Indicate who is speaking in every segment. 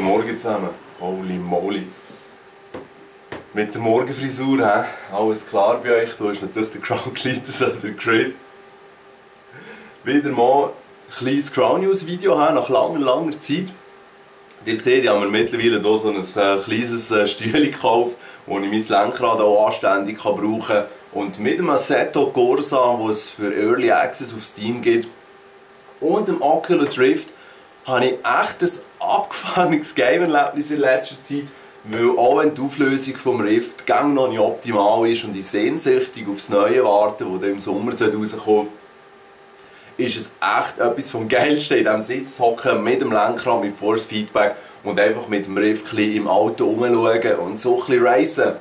Speaker 1: Guten Morgen zusammen. Holy moly. Mit der Morgenfrisur, alles klar bei euch? Da ist natürlich der Crown Cletus oder der Chris. Wieder mal ein kleines Crown News Video nach langer Zeit. Ihr seht, ich habe mir mittlerweile hier so ein kleines Stühle gekauft, wo ich mein Lenkrad auch anständig brauchen kann. Und mit dem Assetto Corsa, das es für Early Access auf Steam gibt, und dem Oculus Rift, habe ich echt ein abgefahrenes Game-Erlebnis in letzter Zeit. Weil auch wenn die Auflösung vom Rift noch nicht optimal ist und ich sehnsüchtig aufs Neue warte, das im Sommer rauskommt, ist es echt etwas vom Geilsten, in diesem Sitz zu hocken, mit dem Lenkrad, mit Force Feedback und einfach mit dem Rift im Auto rumschauen und so ein bisschen racen.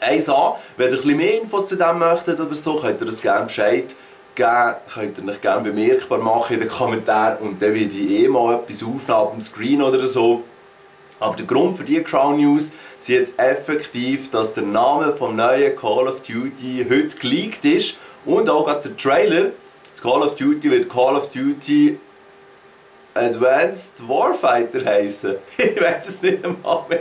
Speaker 1: Eins an, wenn ihr ein bisschen mehr Infos zu dem möchtet oder so, könnt ihr das gerne Bescheid geben, könnt ihr euch gerne bemerkbar machen in den Kommentaren und dann werde ich mal etwas aufnehmen auf dem Screen oder so. Aber der Grund für diese Crown News ist jetzt effektiv, dass der Name vom neuen Call of Duty heute geleakt ist und auch gerade der Trailer. Das Call of Duty wird Call of Duty Advanced Warfighter heißen. Ich weiß es nicht einmal mehr.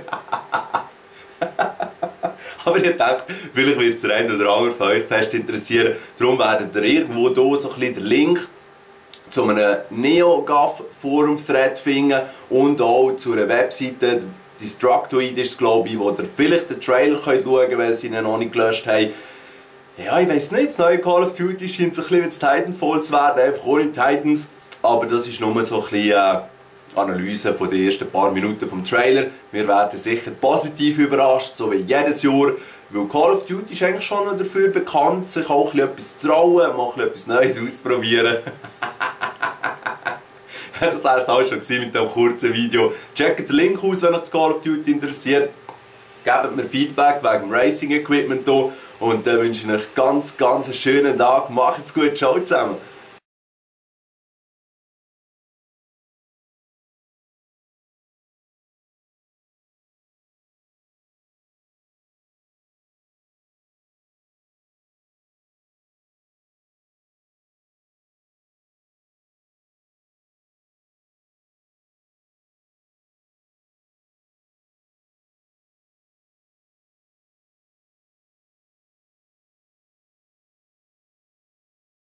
Speaker 1: Aber ich denke, vielleicht wird es der eine oder andere von euch fest interessieren. Darum werdet ihr irgendwo hier so ein bisschen den Link zu einem NeoGAF-Forum-Thread finden und auch zu einer Webseite, Destructoid ist es, glaube ich, wo ihr vielleicht den Trailer schauen könnt, wenn sie ihn noch nicht gelöscht haben. Ja, ich weiß nicht, das neue Call of Duty scheint sich ein bisschen wie das Titanfall zu werden, einfach ohne Titans. Aber das ist nur so ein bisschen Analyse von den ersten paar Minuten vom Trailer. Wir werden sicher positiv überrascht, so wie jedes Jahr. Weil Call of Duty ist eigentlich schon dafür bekannt, sich auch etwas zu trauen, mal etwas Neues auszuprobieren. Das war es auch schon mit diesem kurzen Video. Checkt den Link aus, wenn euch das Call of Duty interessiert. Gebt mir Feedback wegen dem Racing Equipment hier. Und dann wünsche ich euch ganz einen schönen Tag. Macht's gut, ciao zusammen.